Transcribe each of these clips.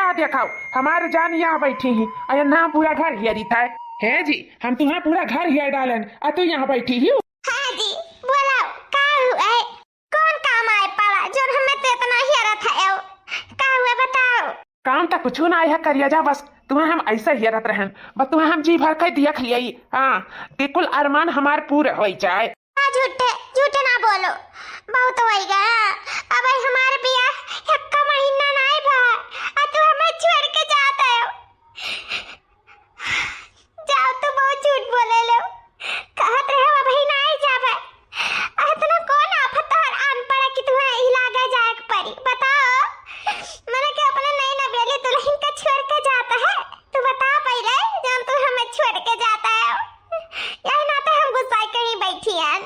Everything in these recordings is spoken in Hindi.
या देखाओ हमारे जान यहाँ बैठी ही और ना पूरा घर हियरी था है जी। हम तुम्हारा पूरा घर हियर डालन और तू यहाँ बैठी ही। हाँ जी बोलाओ का हुआ है? कौन काम आए पड़ा जो हमें तो इतना हियरा था का हुआ बताओ। काम तक कुछ ना आया करिया जा बस तुम्हें हम ऐसा हियरत रहन बस तुम्हें हम जी भर के देख लिया हाँ कि कुल अरमान हमार पूरे हो जाए। झूठे झूठे ना बोलो बहुत होएगा। अब हमारे बिया एक का महीना नहीं भा और तू हमें छोड़ के जाता है। जाओ तू बहुत झूठ बोले लो कहत रहे हो अभी नहीं जावे। इतना कौन आफत और आन पड़ा कि तुम्हें इलाका जाए पड़ी बताओ। मैंने क्या अपने नई नवेली दुल्हन का छोड़ के जाता है तू बता पहले जब तू हमें छोड़ के जाता है। यही ना तो हम गुस्सा कहीं बैठी हैं।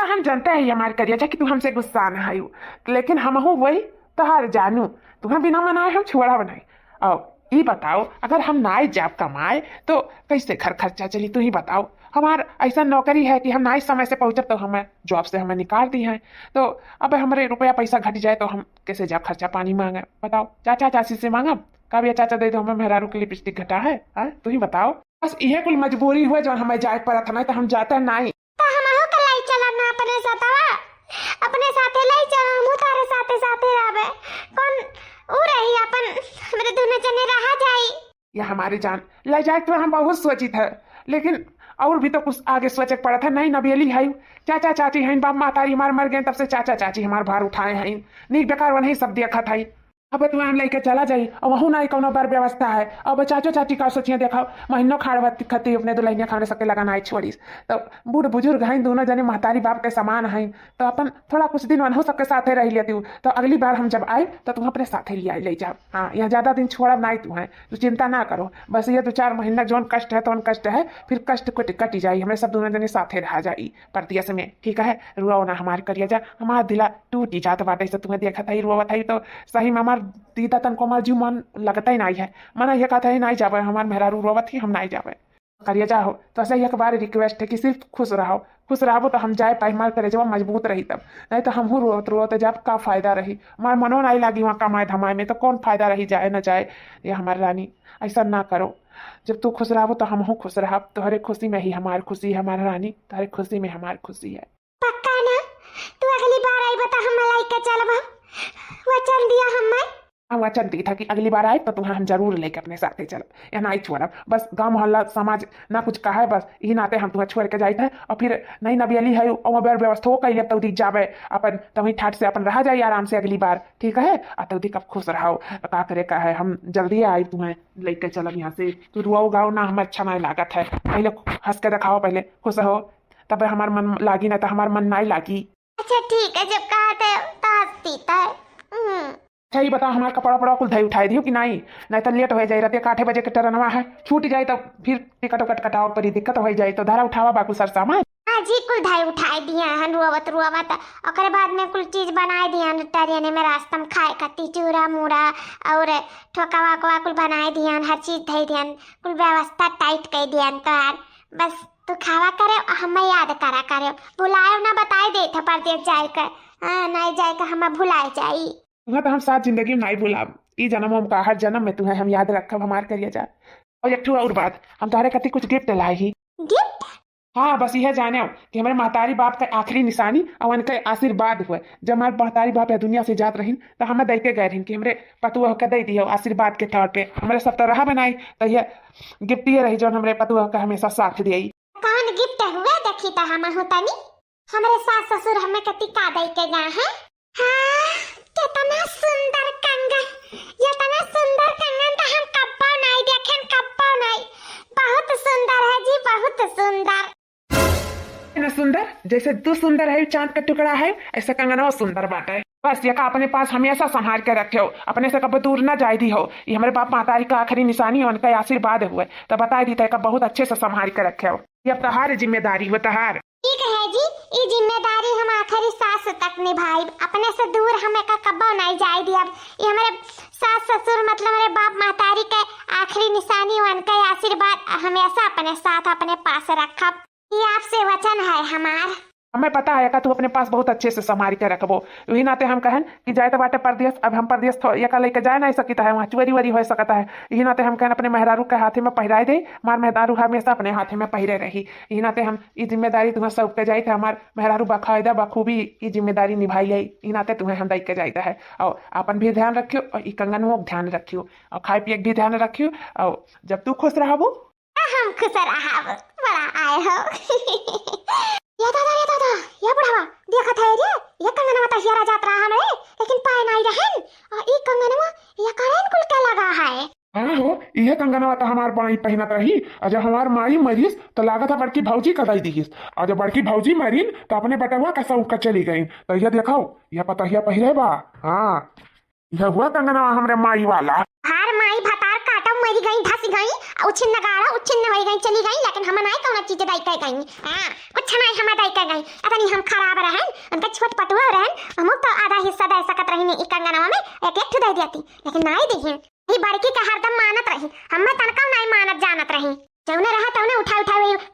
हम जानते हैं हमारे करिया जा कि तू हमसे गुस्सा न आयु लेकिन हम हूँ वही तहार जानू तुम्हें बिना मनाए हम छोड़ा बनाई। और ये बताओ अगर हम नाई जाब कमाए तो कैसे घर खर्चा चली तू ही बताओ। हमार ऐसा नौकरी है कि हम नाई समय से पहुंचब तो हमें जॉब से हमें निकाल दी है तो अब हमारे रुपया पैसा घट जाए तो हम कैसे जाब खर्चा पानी मांगे बताओ। चाचा चाची से मांगब कब या चाचा दे दो हमें मेहरारू के लिपस्टिक घटा है तू ही बताओ। बस यह कुल मजबूरी हुआ जो हमें जाए पड़ा था नहीं तो हम जाते नहीं। अपने साथे लाई चल मु तारे साथे साथे रहबे कौन उ रही अपन हमरे दोनों जने रहा जाई। या हमारी जान ले जाए तो हम बहुत सोचित है लेकिन और भी तो कुछ आगे सोचे पड़ा था नहीं नबेली है चाचा चाची हैं बाप मातारी हमार मर गए तब से चाचा चाची हमार भार उठाए हैं नीक बेकार वही सब देखा था। अब तुम हम लेके चला जाई और वहू ना कोनो बार व्यवस्था है। अब चाचो चाची का सोचिए देखा महीनों खाड़ खती अपने दुल्हनिया खाने सके लगाना है छोड़ी तो बूढ़ बुजुर्ग हैं दोनों जने महतारी बाप के समान हैं तो अपन थोड़ा कुछ दिन वनहु सबके साथे रह लेती हूँ तो अगली बार हम जब आए तो तुम अपने साथे ले जाओ। हाँ यहाँ ज्यादा दिन छोड़ा नहीं तुम्हें तो चिंता ना करो बस ये 2-4 महीना जो कष्ट है तो कष्ट है फिर कष्ट कट जाये हमें सब दोनों जने साथे रह जाई परतिया में ठीक है। रुआ ना हमारे करिया जा हमारा दिला टूट जात बाटे से तुम्हें देखा था रुआ था तो सही में हमार दीदा तन को हमार जीव मन लगता ही नहीं है मना ये कहता है नहीं जावे हमार मेहरारू रोवत ही हम नहीं जावे करिए जाओ तो ऐसे एक बार रिक्वेस्ट है कि सिर्फ खुश रहो तो हम जाए पाई हमारे करे जब मजबूत रही तब नहीं तो हम रोते जब का फायदा रही हमार मनो नहीं लगी वहाँ कमाए धमाए में तो कौन फायदा रही जाए न जाए। ये हमारी रानी ऐसा ना करो जब तू खुश रहो तो हम हूँ खुश रह तुम्हारे खुशी में ही हमारी खुशी है हमारी रानी तुम्हारी खुशी में हमारी खुशी है। पक्का ना तू अगली बार आई बता हम लाइक चलबा वचन दिया हमें वचन दी था कि अगली बार आए तो तुम्हें हम जरूर लेके अपने साथ चल या नहीं छोड़ा बस गांव मोहल्ला समाज ना कुछ कहा है बस यही नाते हम तुम्हें छोड़ के जाए थे और फिर नई नबेली है और व्यवस्था कैले तो दी जावे अपन तभी ठाट से अपन रहा जाए आराम से अगली बार ठीक है। तो कब खुश रहो का करे का है हम जल्दी आए तुम्हें लेके चलब यहाँ से तू रुआओ गाओ ना हमें अच्छा नहीं लागत है पहले हंस के दिखाओ पहले खुश हो तब हमार मन लागी ना तो हमार मन नहीं लागी। अच्छा ठीक है जब कहा तो हंसती था। अच्छा ये बताओ हमारा कपड़ा पड़ा कुल धई उठाई दियो कि नहीं तो लेट हो जाए रहते 8 बजे के ट्रेनवा है छूट जाए तो फिर टिकट उकट कटाओ पर दिक्कत हो जाए तो धारा उठावा बाकू सर सामान। हाँ जी कुल धाई उठाई दिया हन रुआवत और बाद में कुल चीज बनाए दिया टरियाने में रास्ता में खाए खाती चूरा मूरा और ठोका वाकवा कुल बनाए दिया हर चीज धई दिया कुल व्यवस्था टाइट कर दिया तो यार बस तू खावा करे हमें याद करा करे भुलाए ना बताए दे था पर देख जाए कर नहीं जाए का हमें भुलाए जाई तुम्हें तो हम साथ जिंदगी में नहीं भुलाब ई जन्म हम का हर जन्म में तुम्हें हम याद रखब हमार करिए जा। और एक और बात हम तुम्हारे कति कुछ गिफ्ट लाई ही गिफ्ट। हाँ बस यह जाने कि हमारे महतारी बाप का आखिरी निशानी और उनका आशीर्वाद हुआ जब हमारे महतारी बाप दुनिया से जात रही तो हमें दे के गए रही कि हमारे पतुआ के दे दियो आशीर्वाद के तौर पे हमारे सब तरह बनाई तो यह गिफ्ट ये रही जो हमारे पतुआ का हमेशा साथ दिए। कौन गिफ्ट हुआ देखी तो हम होता नहीं हमारे सास ससुर हमें कति का दे के गए हैं। हाँ कितना सुंदर कंगन ये तना सुंदर कंगन तो हम कब्बो नहीं देखें कब्बो नहीं बहुत सुंदर है जी बहुत सुंदर ना सुंदर जैसे तू सुंदर है चांद का टुकड़ा है ऐसा कंगन सुंदर बात है बस ये का अपने पास हमेशा संभाल के रखे हो अपने से कभी दूर ना जाए दी हो ये हमारे बाप मातारी का आखिरी निशानी है उनका आशीर्वाद हुआ तो बता दी था बहुत अच्छे से संभाल के रखे हो ये अब तहार जिम्मेदारी हो तहार। ठीक है जी ये जिम्मेदारी हम आखिरी सांस तक निभाई अपने से दूर हमें का कब्बो नहीं जाए दिया ये हमारे सास ससुर मतलब हमारे बाप महतारी के आखिरी निशानी उनका आशीर्वाद हमेशा अपने साथ अपने पास रखब ये आपसे वचन है हमार। हमें पता है का तू अपने पास बहुत अच्छे से संभाल के रखबो। वही नाते हम कहन कि जाए तो बाटे परदेश, अब हम परदेश का लेके जाए नहीं सकता है, वहाँ चोरी वरी हो सकता है। यही नाते हम कहन अपने मेहरारू के हाथे में पहिराए दे, हमार मेहरारू हमेशा अपने हाथे में पहिरे रही। यही नाते हम ये जिम्मेदारी तुम्हें सब के जाए थे, हमार मेहरारू बाकायदा बखूबी ये जिम्मेदारी निभाई ले। यही नाते तुम्हें हम दई के जाता है। और अपन भी ध्यान रखियो और ये कंगनों ध्यान रखियो और खाए पिए भी ध्यान रखियो। और जब तू खुश रहबो हम खुश रहा बड़ा आए हो। या दादा या बुढ़ावा देखत है रे, ये कंगनवा तो हियरा जात रहा हमरे, लेकिन पाए नहीं रहन। और ई कंगनवा ये करेन कुल के लगा है। हाँ हो, यह कंगनवा तो हमार बड़ी पहनत रही। और जब हमार माई मरीस तो लागत है बड़की भौजी का दई दीस, और जब बड़की भौजी मरीन तो अपने बटवा का सब का चली गई। तो यह देखाओ यह पतहिया पहिरे बा। हाँ यह हुआ कंगनवा हमरे माई वाला। हार माई भतार काटा मरी गई, धस गई, उछिन नगाड़ा उछिन होई गई, चली गई, लेकिन हम नहीं कौन चीज दई के गई। हां कुछ नहीं हम दई के गई। अतनी हम खराब रहन, उनका छोट पटुआ रहन, हम तो आधा हिस्सा दे सकत रही ई कंगनवा में, एक एक दे देती, लेकिन नहीं देही। ई बड़की का हरदम मानत रही, हम तनका नहीं मानत जानत रही। जौने रहा तौने उठा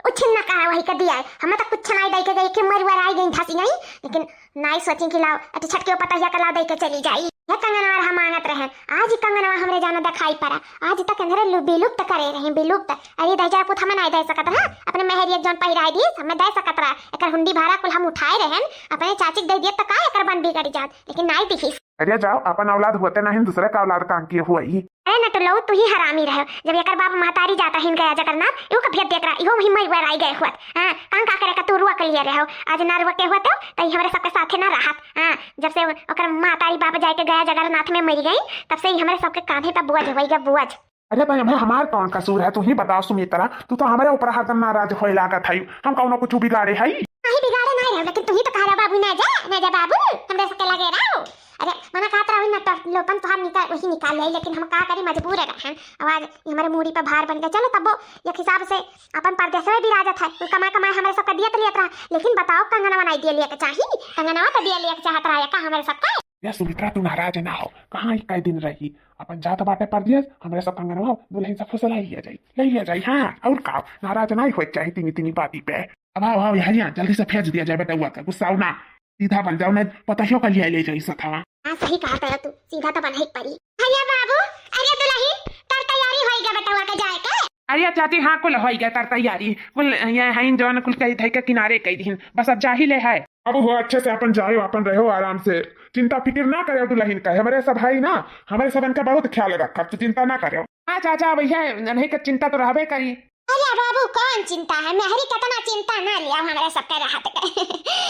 उछिन नगाड़ा वही कर दिया। हम तो कुछ नहीं दई के गई कि मरवर आई गई, धसी गई, लेकिन नहीं सोची कि लाओ अति छटके पतहिया का ला दई के चली जाई। ये कंगनवा हम मांगत रहे, आज ही कंगनवा हमरे जाना दिखाई पड़ा। आज तक अंधेरे विलुप्त करे रहे, विलुप्त। अरे दे जा पुत हम नहीं दे सकत रहा, अपने मेहरी एक जन पहिराई दी हमें दे सकत रहा। एकर हुंडी भाड़ा कुल हम उठाए रहन, अपने चाची दे दिए त का एकर बन बिगड़ जात, लेकिन नहीं दिखी। अरे जाओ अपन औलाद होते नहीं दूसरे का औलाद काम किए हुआ ही। अरे नटलो तू ही हरामी रहे, जब एकर बाप महतारी जाता हिन गया जगन्नाथ इहो का भेद देख रहा, इहो ही मर आई गए हुआ। हां कान का करे का तू रुआ के लिए रहो, आज ना रुआ के हुआ तो हमरे सबके साथे ना रहत। हां जब से ओकर महतारी बाप जाए के गया जगन्नाथ में मर गई, तब से ही हमरे सबके कांधे पे बोझ होइगा बोझ। अरे भाई हमार कौन कसूर है, तू ही बताओ सुमित्रा। तू तो हमारे ऊपर हरदम नाराज होए लागत है, हम कौनो कुछ बिगाड़े है नहीं बिगाड़े नहीं रहो, लेकिन तू ही तो कह रहा बाबू ना जा बाबू हमरे सबके लगे रहो। अरे मना कहत रहा ना तो लोपन तो हम निकाल वही निकाल ले, लेकिन हम का करी मजबूर रहे। आवाज हमारे मूड़ी पे भार बन गया। चलो तब एक हिसाब से अपन परदेश में भी राजा था, कमा कमा हमारे सबका दियत लियत रहा, लेकिन बताओ कंगनवा नहीं दिए लिया के चाहिए, कंगनवा तो दिए लिया के चाहत रहा का हमारे सबका। या सुमित्रा तू नाराज ना हो, कहाँ कई दिन रही अपन जात बाटे परदेश, हमरे सब कंगनवा दुल्हन सब फुसला ही आ जाई। हाँ और का नाराज नहीं हो चाहिए तीनी तीनी बाती पे। अब आओ यहाँ जल्दी से भेज दिया जाए बेटा, हुआ का गुस्सा ना, सीधा बन जाओ, नहीं पता का लिया ले जाई सथवा। हां सही कहा था तू, सीधा तो बन ही पड़ी। अरे बाबू अरे दुल्ही तर तैयारी होई गया बेटा हुआ के जाए के। अरे चाची हाँ कुल हो गया तर तैयारी कुल ये हईन जवान कुल कई थे के किनारे कई दिन, बस अब जा ही ले है। अब हो अच्छे से अपन जाओ, अपन रहो आराम से, चिंता फिक्र ना करे दुल्हन का। हमारे सब भाई ना हमारे सब इनका बहुत ख्याल रखा, तो चिंता ना करो। हाँ चाचा भैया नहीं का चिंता तो रहबे करी। अरे बाबू कौन चिंता है, मेहरी कितना चिंता ना लिया हमारे सबके रहत के।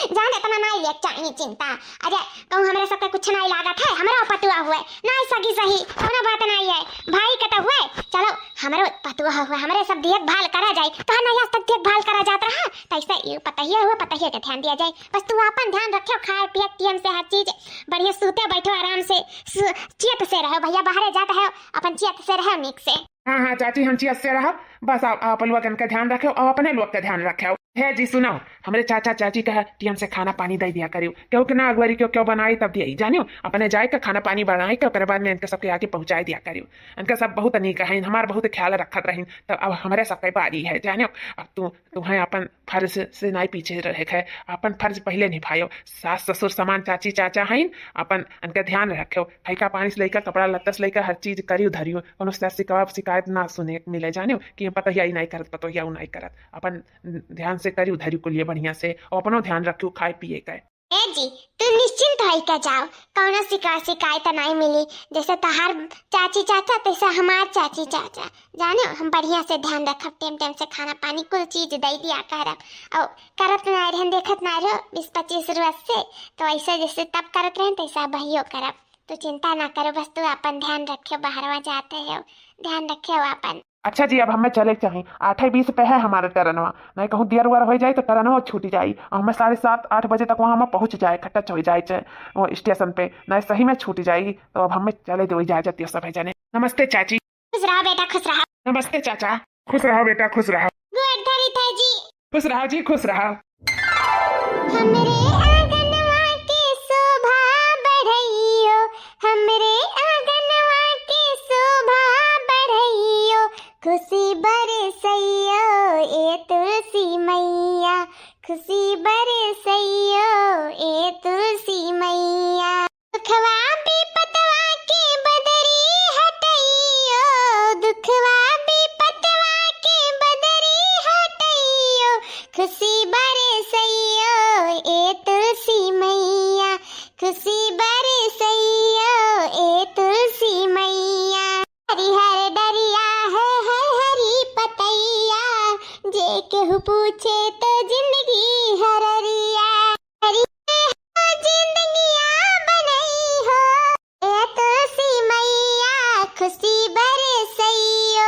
जान इतना नहीं लिया चाहिए चिंता। अरे कहूँ हमारे सबके कुछ नहीं लागत है, हमारा पतुआ हुए नहीं सगी सही कोनो बात नहीं है, भाई के तो हुए। चलो हमारे पतुआ हुए, हमारे सब देखभाल करा जाए, तो नहीं आज तक देखभाल करा जाता रहा, तैसे ये पतहिया हुआ पतहिया के ध्यान दिया जाए। बस तू अपन ध्यान रखो, खाए पिए टीएम से हर चीज बढ़िया, सूते बैठो आराम से, चियत से रहो भैया, बाहर जाता है अपन चियत से रहो निक से। हाँ हाँ चाची हम चियत से रहो, बस आप लोग का ध्यान रखो और अपने लोग का ध्यान रखो। है जी सुनो, हमारे चाचा चाची का टीएम से खाना पानी दे दिया करियो, क्योंकि ना अगवारी क्यों बनाई तब दिया जानियो, अपने जाए का खाना पानी बनाई के बाद में इनके सबके आगे पहुंचाई दिया करियो। इनका सब बहुत अनीक है, हमारा बहुत ख्याल रखत रही, तो अब हमारे सबके बारी है जानियो। अब तुम्हें अपन फर्ज से नहीं पीछे रहे है, अपन फर्ज पहले निभायो। सास ससुर समान चाची चाचा हैं, अपन इनका ध्यान रखो, फैका पानी से लेकर कपड़ा लत्ता से लेकर हर चीज करियो धरियो, कोनो शिकायत ना सुने मिले जानियो कि पता ही नहीं करत पतो या नहीं करत, अपन ध्यान से करियो धरियो को लिए बढ़िया से, और अपनो ध्यान रखियो खाए पिए का। ए जी तू निश्चिंत होई के जाओ, कौनो शिकायत नहीं मिली। जैसे तहार चाची चाचा तैसे हमार चाची चाचा, जानो हम बढ़िया से ध्यान रखब, टेम टेम से खाना पानी कुल चीज दे दिया करब, और करत ना रहन देखत ना रहो 20-25 रोज से, तो ऐसे जैसे तब करत रहन तैसा भइयो करब। तो चिंता ना करो, बस तू अपन ध्यान रखियो, बाहरवा जाते हो ध्यान रखियो अपन। अच्छा जी अब हमें चले चाहिए, 8:20 पे है हमारा टरनवा, नहीं कहूँ देर वेर हो जाए तो टरनवा छूट जाए, और हमें 7:30-8 बजे तक वहाँ हम पहुँच जाए, खट्टा हो जाए वो स्टेशन पे, नहीं सही में छूट जाएगी। तो अब हमें चले दो इजाजत है सब है जाने। नमस्ते चाची। खुश रहो बेटा खुश रहो। नमस्ते चाचा। खुश रहो बेटा खुश रहो। गुड धरी थे जी। खुश रहो जी खुश रहो। हमरे आंगनवा के शोभा बढ़इयो, हमरे आंगनवा के शोभा बढ़इयो, खुशी बरसइयो ए तुलसी मैया, खुशी बरसइयो केहू पूछे तो जिंदगी हररिया जिंदगिया बनई हो ए तुलसी मैया खुशी बरसइयो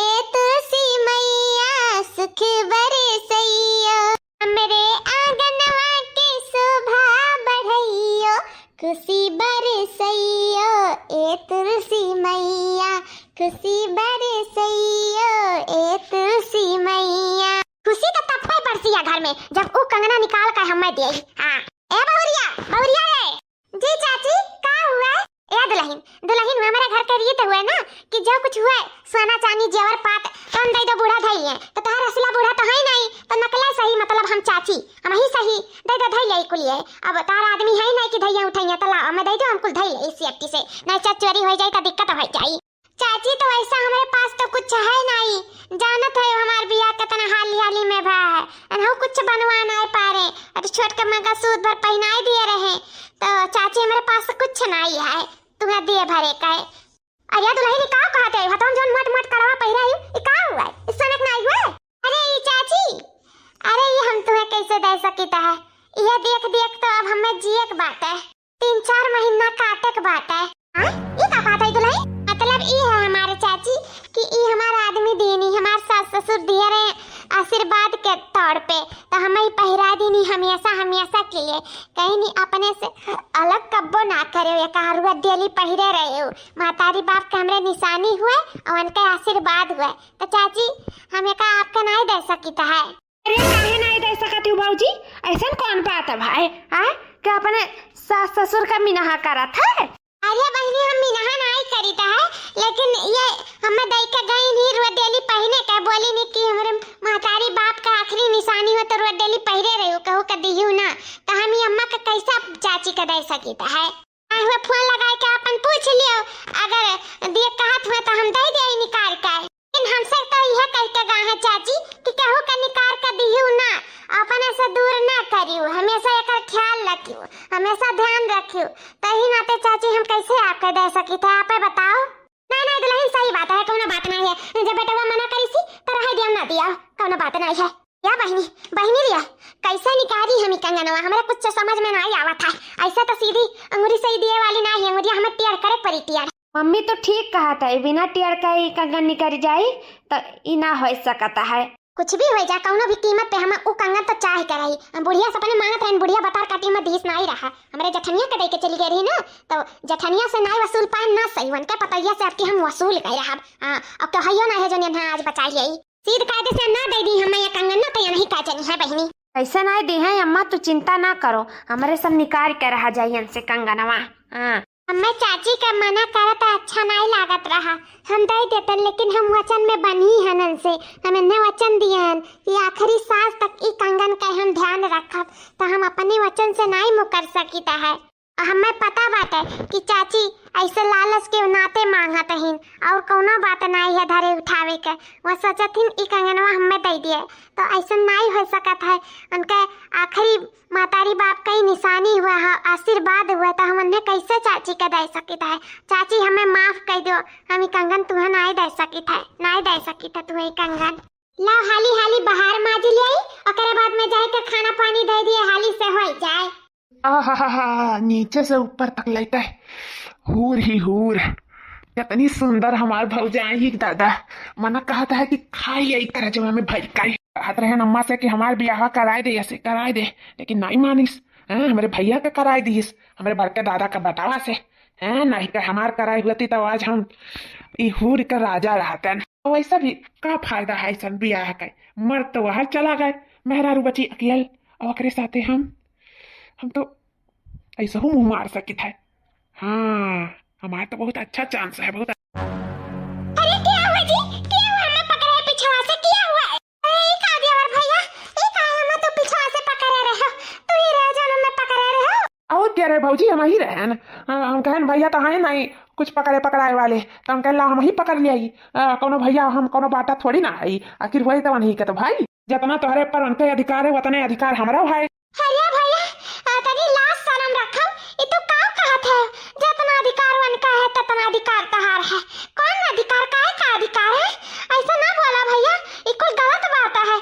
ए तुलसी मैया सुख बरसइयो हमरे आंगनवा के शोभा बढ़इयो खुशी बरसइयो ए तुलसी मैया खुशी बरसइयो ए तुलसी मैया। खुशी तो तब पे बरसिया घर में जब वो कंगना निकाल कर हमें दे। हाँ ए बहुरिया रे। जी चाची का हुआ? ए दुल्हन हमारे घर के लिए तो हुआ ना कि जो कुछ हुआ सोना चांदी जेवर पात तो हम दे दो बूढ़ा धई है तो तार असला बूढ़ा तो है नहीं तो नकला सही मतलब हम चाची हम ही सही दे दो धई ले कुल है। अब तार आदमी है नहीं कि धैया उठाइए तो ला हमें दे दो हम कुल धई ले सेफ्टी से नहीं चाच चोरी हो जाए तो दिक्कत हो जाए। चाची तो ऐसा हमारे पास तो कुछ है नहीं जानत है हमार बियाह कितना हाली में भा है अनहु कुछ बनवा नहीं पा रहे अरे छोट के मगा सूद भर पहनाई दिए रहे तो चाची हमारे पास कुछ नहीं है तुम्हें दिए भरे का है। अरे दुल्हन का कहते हैं हतम जोन मोट मोट करवा पहिरा है ये का हुआ है इस समय नहीं हुआ। अरे ये चाची अरे ये हम तुम्हें कैसे दे सकता है ये देख तो अब हमें जिए की बात है 3-4 महीना काटे की बात है। हां ये का बात है दुल्हन मतलब ये है हमारे चाची कि ये हमारा आदमी देनी हमारे सास ससुर दिए रहे आशीर्वाद के तौर पे तो हमें ही पहरा देनी हमेशा के लिए कहीं नहीं अपने से अलग कब्बो ना करे ये कहारुआ डेली पहिरे रहे हो मातारी बाप के हमरे निशानी हुए और उनके आशीर्वाद हुए तो चाची हमें का आपका नहीं दे सकता है। अरे काहे नहीं दे सकती हूँ बाबूजी ऐसा कौन बात है भाई हाँ क्या अपने सास ससुर का मिनाहा करा था? अरे बहनी हम मिनाहा नहीं करीता है लेकिन ये हमें दई के गई नहीं रुआ डेली पहने का बोली नहीं कि हमारे महतारी बाप का आखिरी निशानी हो तो रुआ डेली पहरे रहे हो कहू के दिहू ना तो हम अम्मा का कैसा चाची का दे सकता है। हुआ फोन लगा के अपन पूछ लियो अगर दिए कहत हुआ तो हम दे दे निकाल के लेकिन हमसे तो यह कह के गा है चाची कि कहू का निकाल के दिहू ना अपने से दूर ना करियो हमेशा एकर ख्याल रखियो हमेशा ध्यान रखियो तही नाते चाची हम कैसे आपके दे सकी थे आप बताओ। ना दुल्हन सही बात है कोनो बात नहीं है जब बेटवा मना करी सी तो रह दिया ना दिया कोनो बात नहीं है। या बहनी रिया कैसे निकाली हम कंगनवा हमारे कुछ समझ में नहीं आवा था ऐसा तो सीधी अंगूरी से ही दिए वाली नहीं अंगूरिया हमें टियर करे पड़ी टियर। मम्मी तो ठीक कहा था बिना टियर का ही कंगन निकल जाए तो ई ना हो सकता है कुछ भी हो जा कौनो भी कीमत पे हम वो कंगन तो चाह कराई हम बुढ़िया सपने मांगत रहन बुढ़िया बतार काटी में दीस नहीं रहा हमारे जठनिया के दे के चली गई रही ना तो जठनिया से नहीं वसूल पाए ना सही वन के पतैया से आपकी हम वसूल गए रहा। हां अब तो हइयो ना है जो ने आज बचा लिया सीध कायदे से ना दे दी हमें ये कंगन ना तो नहीं का चनी है बहनी ऐसा नहीं दी है अम्मा तू चिंता ना करो हमारे सब निकाल के रहा जाइए से कंगनवा। हाँ हमें चाची का मना करा तो अच्छा नहीं लागत रहा हम दे देते लेकिन हम वचन में बनी हनन से हमें ने वचन दिए हन कि आखिरी सांस तक ई कंगन का हम ध्यान रखब तो हम अपने वचन से नहीं मुकर सकीता है। हमें पता बात है कि चाची ऐसे लालच के नाते मांगत हन और कोनो बात नहीं है धरे उठावे के वो सोचथिन ई कंगनवा हमें दे दिए तो ऐसा नहीं हो सकत है उनके आखिरी मातारी बाप का ही निशानी हुआ है आशीर्वाद हुआ तो हम उन्हें कैसे चाची का दे सकता है। चाची हमें माफ कर दो हम कंगन तुम्हें नहीं दे सकी था तुम्हें कंगन ला हाली बाहर माज ले और बाद में जाए के खाना पानी दे दिए हाली से हो जाए। आहा नीचे से ऊपर तक लेता है हूर ही हूर कितनी सुंदर हमार भौजाई दादा मना कहता है कि खाई यही कर जो हमें भर कर कहते रहे अम्मा से कि हमारे ब्याह कराए दे ऐसे कराए दे लेकिन नहीं मानिस हमारे भैया का कराए दीस हमारे बड़के दादा का बतावा से नहीं कर हमार कराई हुई तो आज हम हूर का राजा रहते हैं वैसा भी का फायदा है ऐसा ब्याह का मर्द तो बाहर चला गए मेहरारू बची अकेल और साथे हम तो ऐसा हूँ मुँह मार सकते थे। हाँ हमारा तो बहुत अच्छा चांस है बहुत अरे क्या हुआ जी क्या हुआ हमें पकड़े पिछवा से क्या हुआ अरे का देवर भैया ये का हमें तो पिछवा से पकड़े रहे तू ही रह जानो में पकड़े रहे और क्या रे भौजी हम ही रहे हम कहन भैया तो है नहीं कुछ पकड़ाए वाले तो हम कहला हम ही पकड़ लियाई कोनो भैया हम कोनो बाटा थोड़ी ना आई आखिर वही तो नहीं के तो भाई जितना तोहरे पर उनके अधिकार है उतने अधिकार हमारा भाई। अरे भैया तनी लाश शर्म रखो ये तो का कहत है जितना अधिकार उनका है उतना अधिकार तहार है कौन अधिकार का अधिकार है ऐसा ना बोला भैया ये कोई गलत बात है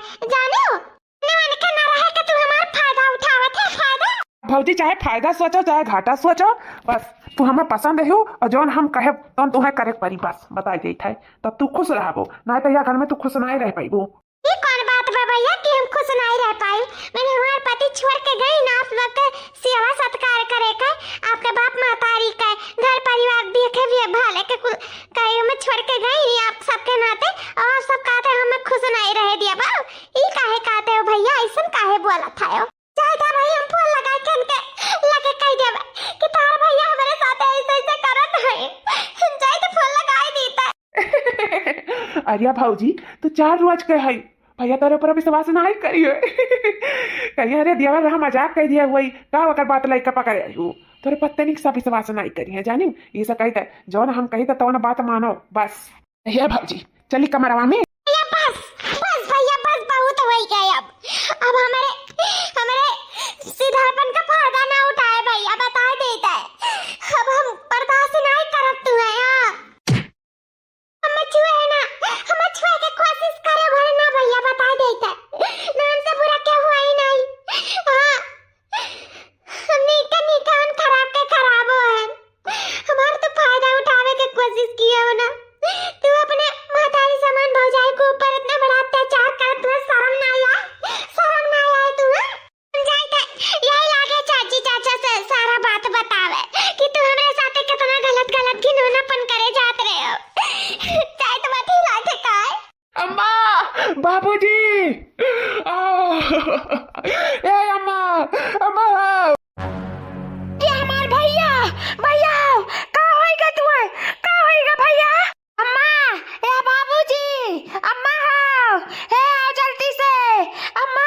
भौजी चाहे फायदा सोचो चाहे घाटा सोचो, बस तू हमें पसंद है और जौन हम कहे तो तुम्हें करे परी, बस बताई देत है तो तू खुश रहबो, ना तो यह घर में तू खुश नहीं रह पाइबो। ये कौन बात बा भैया कि हम खुश नहीं रह पाई? मैंने हमारे पति छोड़ के गई ना, आप लोग के सेवा सत्कार करे का, आपके बाप महतारी का घर परिवार देखे भी भाले के कहीं में छोड़ के गई नहीं आप सबके नाते, और आप सब कहते हमें खुश नहीं रह दिया बा। ये काहे कहते हो भैया, ऐसा काहे बोला था हो? चाहे था भाई हम फोन लगा के उनके लगे कह देबे कि तार भैया हमारे साथ ऐसे ऐसे करत है, चाहे तो फोन लगा ही देता। अरे भौजी तू 4 रोज के है भैया तेरे ऊपर विश्वास नहीं करिए। कहिए अरे दिया रहा मजाक कह दिया वही का अगर बात लइका पकड़ आयु तोरे पत्ते नहीं सब विश्वास नहीं करिए जानी, ये सब कहते जौन हम कही तो ना बात मानो बस। ये भौजी चली कमरवा में भैया बस बस भैया बस, बहुत हो गया अब हमारे सीधापन का फायदा ना उठाए भैया, बता देता है अब हम बर्दाश्त नहीं करब तू है। हम छुए ना, हम छुए के कोशिश करे भरना भैया, बता देता है नाम से बुरा क्या हुआ ही नहीं। हां हमने इतना खराब के खराब हो है, हमारा तो फायदा उठावे के कोशिश किया हो ना। तू अपने महतारी समान भौजाई को ऊपर इतना बड़ा अत्याचार कर, तुम्हें शर्म ना आया? शर्म ना आया तुम्हें? समझाई यही लागे चाची चाचा से सारा बात बतावे कि तू हमारे साथ कितना गलत घिनौनापन करे जात रहे हो। चाहे तो बात ही लागे का है। अम्मा बाबूजी ए अम्मा अम्मा ये हमार भैया भैया का होएगा तुम्हें, का होएगा भैया? अम्मा ए बाबूजी, अम्मा आओ, हे आओ जल्दी से अम्मा।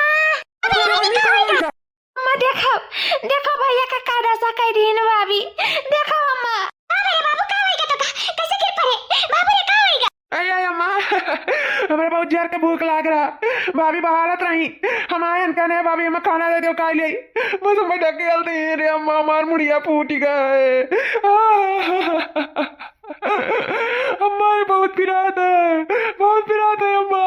अम्मा देखो देखो भैया का कादा सा कह रही है भाभी, देखो अम्मा। मेरे बाबू का होएगा तो कैसे गिर पड़े बाबू रे, का होएगा? अरे अम्मा हमारे बहुत जोर के भूख लाग रहा, भाभी बहारत रही हम आए कहने भाभी हमें खाना दे दो खा ले, बस हमें ढकेल दे रे अम्मा, हमार मुड़िया फूट गए। अम्मा ये बहुत पिरात है, बहुत पिरात है अम्मा।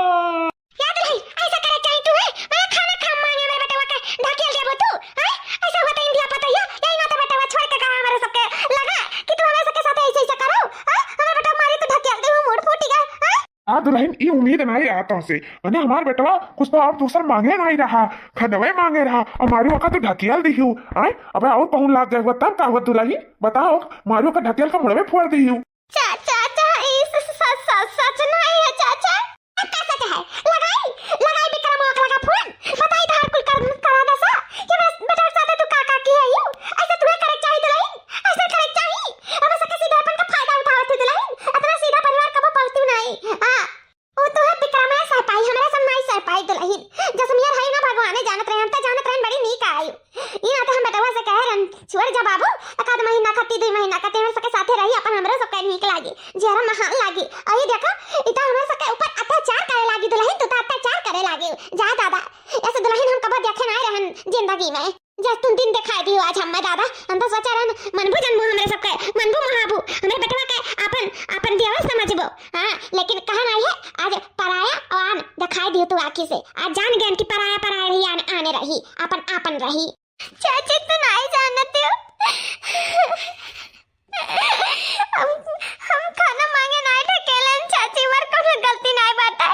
याद रही ऐसा करे चाहिए तू है, मैं खाना खा मांगे मेरे बेटा का ढकेल देबो तू हैं? ऐसा होता इंडिया पता है यही ना तो बेटा छोड़ के कहा हमारे सबके लगा कि तू हमारे सबके साथ ऐसे ऐसे करो हैं? हमारे बेटा मारे तो ढकेल दे, मुड़ फूट गया हैं? दुल्हन ये उम्मीद नहीं रहा तो से अने हमार बेटवा कुछ तो और दूसर मांगे नहीं रहा, खनवे मांगे रहा, हमारी वक्त तो ढकेल दिहू आए। अब और पहुन लाग गए तब का हुआ दुल्हन बताओ, मारी वक्त ढकेल का मुड़वे फोड़ दिहू। चाचा सच नहीं है चाचा, कैसे है लगाई विक्रम ओक लगा फोन, बताई धार कुल करा दसा ये मेरे बेटा साथे तू का की है यू, ऐसे तुम्हें करे चाहिए दुल्हन, ऐसे करे चाहिए। अब ऐसा किसी सीधापन का फायदा उठावत दुल्हन, इतना सीधा परिवार कब पहुंचती नहीं। हां वो तो है विक्रम है सरपाई, हमारे सब नहीं सरपाई दुल्हन, जसमियर है ना भगवान जानत रहे, हम तो जानत रहे बड़ी नीक आई। ये ना तो हम बेटवा से कह रन छोड़ जा बाबू, एकाध महीना खत्ती 2 महीना खत्ती हम सबके साथे रही, अपन हमरे सब के नीक लागी, जेरा महान लागी। आई देखा इता हमरे सबके ऊपर अत्याचार करे लागी दुल्हन, तू तो अत्याचार करे लागी जा दादा। ऐसे दुल्हन हम कब देखे नहीं रहन जिंदगी में, जब तुम दिन दिखाई दी आज हम दादा, हम तो सोचा रहन मनबू जन्मो हमरे सबके, मनबू महाबू हमरे बेटवा के अपन देवर समझबो। हां लेकिन कहा नहीं है आज पराया और दिखाई दियो तू आंखी से, आज जान गए कि पराया रही आने रही अपन रही। चाची तू नहीं जानते हो हम खाना मांगे नहीं ढकेलन चाची, मर कोनो गलती नहीं बाटा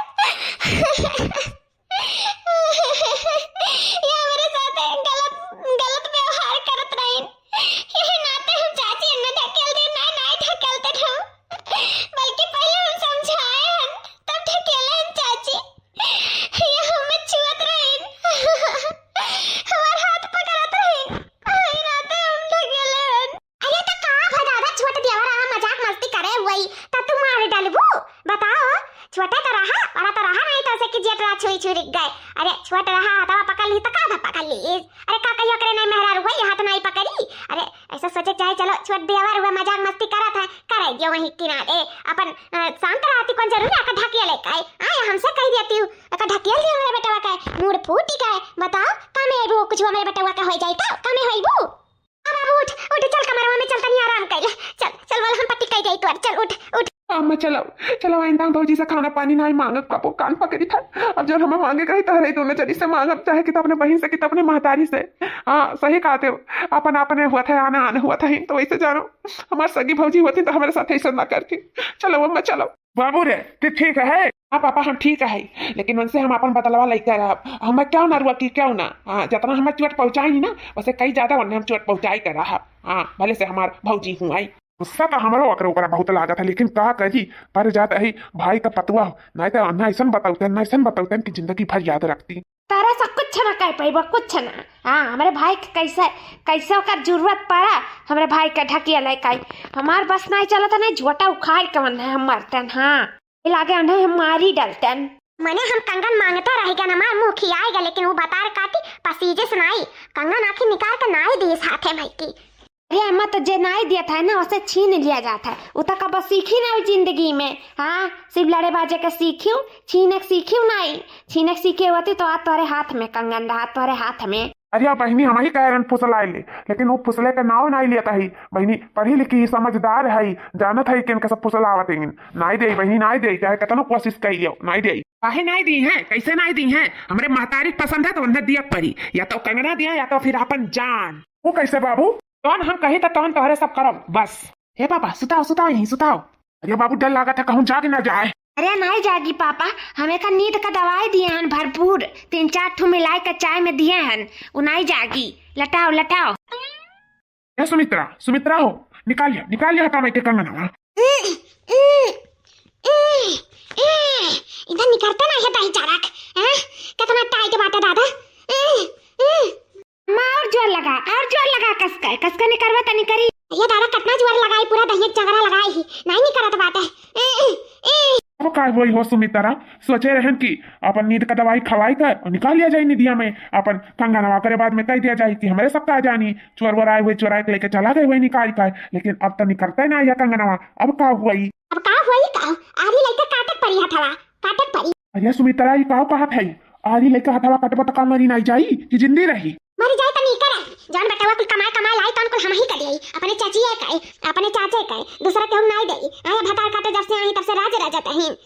ये मेरे साथ गलत व्यवहार करत रही, ये नाते हम चाची ने ढकेल दे नहीं ढकेलते हम, बल्कि पहले हम समझाए हन तब ढकेलन चाची, ये हमें छुअत रही हमार हाथ पकड़त रही, आई नाते हम ढकेलन। अरे तो का भदादा छोट देवरा मजाक मस्ती करे वही त तू मार डालबू, बताओ छोटा तो रहा बड़ा तो रहा नहीं तो से कि जेटरा छुई गए। अरे छोटा रहा तो पकड़ ली तो का पकड़ ली, अरे का कहियो करे नहीं मेहरा हुई हाथ नहीं पकड़ी। अरे ऐसा सोचे चाहे चलो छोट देवर हुआ मजाक मस्ती करत है करे दियो वही किनारे, अपन शांत रहती कौन जरूरी आका ढकेले काई आए हमसे कह देती हूं आका ढकेल दियो मेरे बेटवा का मूड फूटी गए। बताओ कामे वो कुछ मेरे बेटवा का हो जाई तो कामे होइबू। अब उठ चल कमरवा में चल तनी आराम कर, चल वाला हम पट्टी कह गई तो चल उठ। अम्मा चलो चलो आइंदा हम भौजी से खाना पानी नहीं मांगब कपो कान पकड़ी था। अब जो हमें मांगे कही तो रही दोनों जनी से मांगब चाहे कि तो अपने बहन से कि तो अपने महतारी से। हाँ सही कहते हो, अपन अपने हुआ था आना आने हुआ था तो वैसे जानो हमारी सगी भौजी होती तो हमारे साथ ऐसा ना करती। चलो अम्मा चलो। बाबू रे तो ठीक है। हाँ पापा हम ठीक है, लेकिन उनसे हम अपन बदलवा लेकर हमें क्यों ना रुआ की क्यों ना। हाँ जितना हमें चोट पहुंचाई ना वैसे कई ज्यादा उन्हें हम चोट पहुंचाई कर रहा। हाँ भले से हमार भौजी हूँ आई गुस्सा तो हमारो अकर ओकरा बहुत लागा था, लेकिन का करी पर जात है भाई का पतवा नहीं तो ना ऐसा बताते कि जिंदगी भर याद रखती। तारा सब कुछ ना कह पाइबा कुछ ना। हाँ हमारे भाई के कैसे ओकर जरूरत पड़ा हमारे भाई का ढकिया लेकर हमार बस नहीं चला था नहीं झोटा उखाड़ के हम मरतन। हाँ लागे उन्हें हम मारी डलतन। मने हम कंगन मांगता रहेगा ना मार मुंह खियाएगा, लेकिन वो बतार काटी पसीजे सुनाई कंगन आखिर निकाल कर नाई दी साथे भाई की। अरे अम्मा तो जे नाई दिया था ना उसे छीन लिया जाता है, वो तो कब सीखी ना जिंदगी में। हाँ सिर्फ लड़े बाजे के सीखियो छीनक सीखियो नहीं, छीनक सीखे होती तो आज तुम्हारे हाथ में कंगन रहा तुम्हारे हाथ में। अरे बहनी हम ही कह रहे फुसला ले, लेकिन वो फुसले का नाव नहीं लेता है। बहनी पढ़ी लिखी समझदार है, जानत है कि इनका सब फुसला आवत है। नहीं दे बहनी नहीं दे, चाहे कतनो कोशिश करी लियो नहीं दे। काहे नहीं दी है, कैसे नहीं दी है? हमारे महतारी पसंद है तो उन्हें दिया पड़ी, या तो कंगना दिया या तो फिर अपन जान। वो कैसे बाबू? कौन हम कही तो कौन तोहरे सब करो बस। हे पापा सुताओ सुताओ यहीं सुताओ। अरे बाबू डर लगा था कहूँ जाग ना जाए। अरे नहीं जागी पापा, हमें का नींद का दवाई दिए हैं भरपूर, 3-4 ठू मिलाई का चाय में दिए हैं, वो नहीं जागी। लटाओ लटाओ। ये सुमित्रा हो निकालिए काम के कंगना। इधर निकलता ना है दाई चारक। कितना टाइट बात है दादा। और जोर लगा कसका नहीं करवा तनी करी। ये दादा कितना जोर लगाई पूरा दहिया चगरा लगाई ही नहीं निकलत बात है। वो काय हुई हो सुमित्रा, सोचे रहन कि अपन नींद का दवाई खवाई कर और निकाल लिया जाए निधिया में अपन कंगनवा करे बाद में कह दिया जाए कि हमारे सब का जानी चोर वोर आए हुए चोरा के लेके चला गए हुए निकाल कर। लेकिन अब तो निकलता ही ना यह कंगनवा। अब का हुई आरी लेके काटक पड़ी हथवा काटक पड़ी। अरे सुमित्रा ये काव कहा था आरी लेके हथवा कटबो तो काम मरी नहीं जाई कि जिंदी रही? मरी जाए तो नहीं करे जान बेटा कुल कमाए लाई तो उनको हम ही कर देई अपने चाची है काए अपने चाचे काए दूसरा के हम नहीं देई। आया भतार काटे जब से आई तब से राज तहीन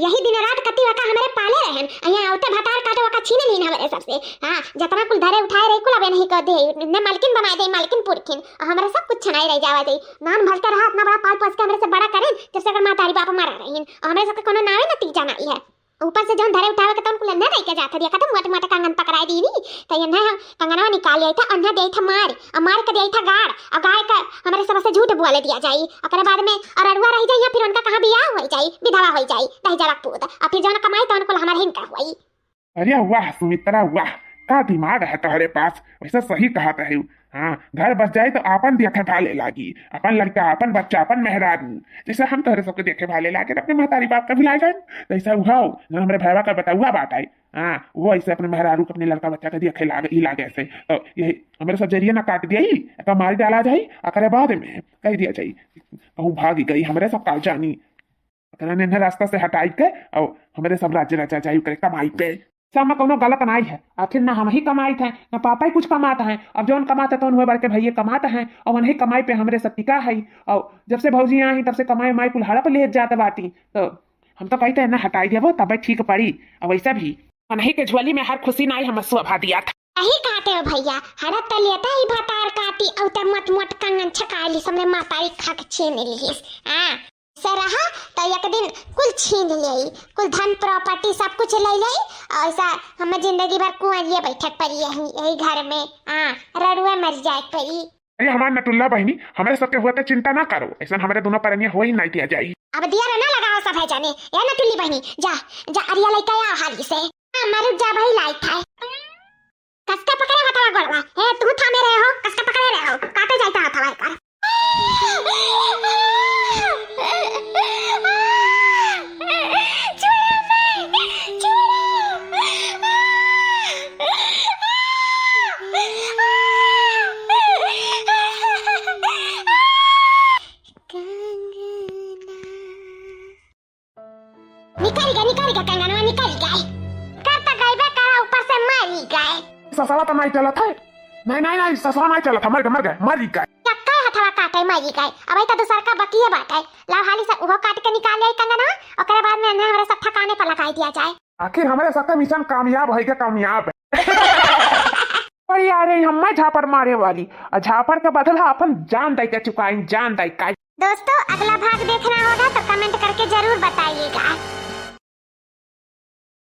यही दिन रात कति वका हमारे पाले रहन आया औते भतार काटे वका छीने नहीं हमारे सबसे। हां जतना कुल धरे उठाए रे कुल अब नहीं कर दे ने मालकिन बना दे मालकिन पुरखिन हमारे सब कुछ छनाई रह जावा दे। नान भलते रहा अपना बड़ा पाल पोस के हमरे से बड़ा करें जब से अगर मातारी बाप मारा रहीन हमारे सब कोनो नावे नतीजा नहीं है। ऊपर से जौन धरे उठावे के तौन कुल अंधा नहीं के जाता दिया खत्म मोटे मोटे कंगन पकड़ाई दी नी तो ये ना कंगनवा निकाल लिया था अंधा दे था मार और मार के दिया था गाड़ और गाय का हमारे सबसे झूठ बोले दिया जाई अकरे बाद में और अड़ुआ रह जाई या फिर उनका कहां बियाह हो जाई विधवा हो जाई दही जरक पूत और फिर जौन कमाई तौन कुल हमारे हिनका हुई। अरे वाह सुमित्रा वाह, का दिमाग है तुम्हारे पास, वैसे सही कहा था। हाँ घर बस जाए तो अपन देखे भाले लागी, अपन लड़का अपन बच्चा अपन मेहरारू जैसे हम तोहरे सबके देखे भाले लागे अपने महतारी बाप का भी लाए जैसा हुआ जो हमारे भैया का बताऊआ बात आई। हाँ वो ऐसे अपने मेहरारू को अपने लड़का बच्चा का देखे लागे ऐसे तो ये हमारे सब जरिए ना काट दिया तो मार डाला जाये अकरे बाद में कह दिया जाये कहूँ भागी गई हमारे सब का जानी रास्ता से हटाई के और हमारे सब राज्य रचा जाये कमाई पे। सब में कोनो गलत नहीं है, आखिर ना हम ही कमाई थे ना पापा ही कुछ कमाता है। अब जौन कमाते तो हुए बढ़ के भैया कमाते हैं और वही कमाई पे हमरे सब टिका है। और जब से भौजी आई तब से कमाई माई कुल हड़प ले जाते बाटी तो हम तो कहते हैं ना हटाई देवो तब ठीक पड़ी। और वैसा भी नहीं के झोली में हर खुशी नहीं हम स्वभा दिया था। यही कहते हो भैया हड़प तो लेता ही भतार काटी और तब मत मोट कंगन छकाली सबने मातारी खा के छीन ली। हां से रहा तो एक दिन कुल छीन ले कुल धन प्रॉपर्टी सब कुछ ले ले ऐसा हम जिंदगी भर कुंवरिए बैठक पड़ी यही घर में। हाँ रड़ुआ मर जाए पड़ी। अरे हमारे नटुल्ला बहनी हमारे सबके हुआ तो चिंता ना करो, ऐसा हमारे दोनों परनिया हो ही नहीं दिया जाए। अब दिया ना लगाओ सब है जाने या नटुल्ली बहनी जा जा अरिया लेके आ हाली से। मर जा भाई लाइट है कसका पकड़े हथवा गोड़वा ए तू थामे रहे हो कसका पकड़े रहे हो काटे जाता हथवा कर। निकाल गया कंगनवा निकल गए करता गए बेकार ऊपर से मर गए। ससुरा तो नहीं चला था नहीं ससुरा नहीं चला था मर गए मर गए क्या हथवा काटे कई मरी गए अब तो दूसर का बकिए बाटे लाओ हाली से उहो काट के निकाल ले कंगना ओकरे बाद में हमारे सब ठकाने पर लगाई दिया जाए आखिर हमारे सबका मिशन कामयाब है क्या कामयाब और यार हम झापड़ मारे वाली और झापड़ का बदला अपन जान दे के चुकाई जान दे का। दोस्तों अगला भाग देखना होगा तो कमेंट करके जरूर बताइएगा।